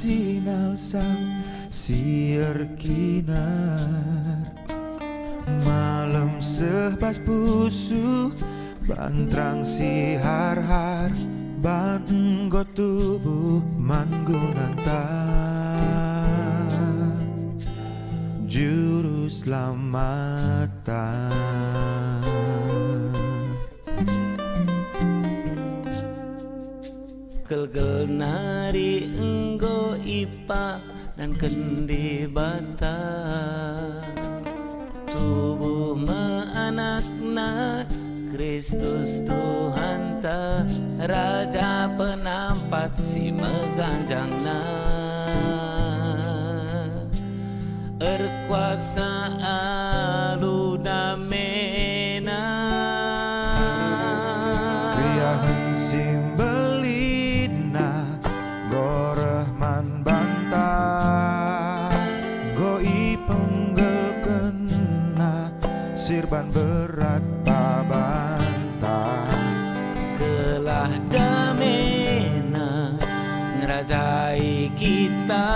sinal sang siar kinar. Malam sebas pusu bantrang si har-har ban enggo tubuh manggunanta juru selamatan. Gel-gel nari enggo ipa dan kendi bata, tubuh meanakna Kristus Tuhan ta, Raja penampat si meganjangna, erkuasa alu damena, Kriyahan simbelina gorehman bantah, goi penggel kena sirban berat babantah. gelah damena ngerajai kita,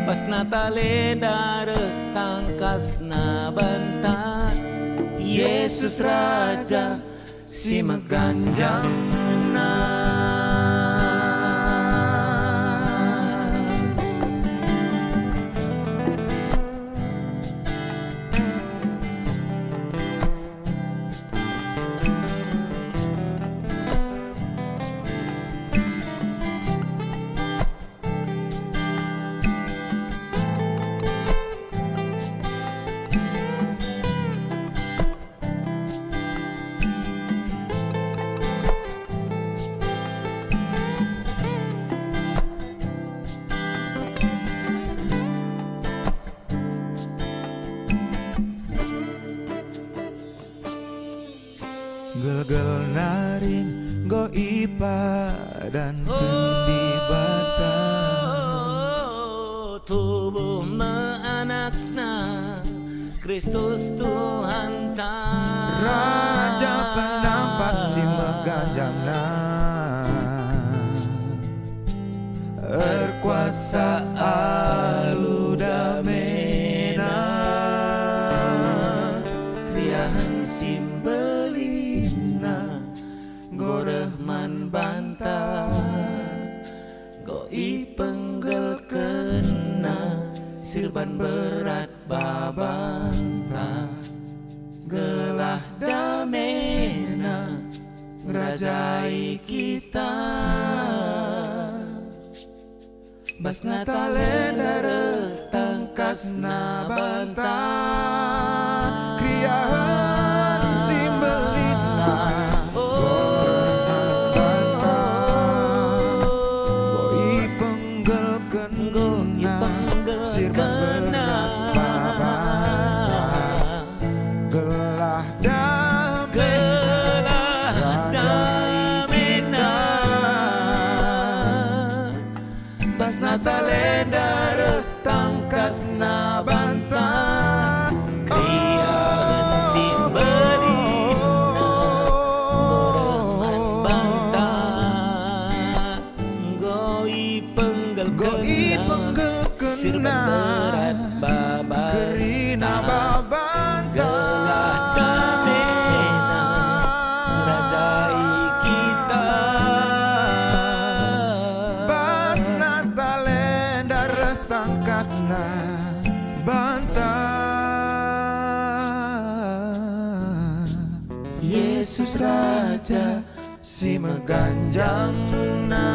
pas natale dareh tangkasna bantah, Yesus Raja si meganjangna. Gel-gel naring go ipa dan kendi bata, tubuh meanakna Kristus Tuhan ta, Raja penampat si meganjangna, erkuasa alu damena, kriyahan simbelina gorehman bantah, goi penggel kena sirban berat babantah, gelah damena ngerajai kita, bas natale dareh tangkasna bantah, Kriyahan simbelina goi penggel kena sirban berat babantah, gelah damena bas natale dareh tangkasna bantah, kriyahan simbelina gorehman bantah, goi penggel sirban berat kerina babantah, gelah damena ngerajai kita, bas natale dareh tangkasna bantah, Yesus Raja si meganjangna.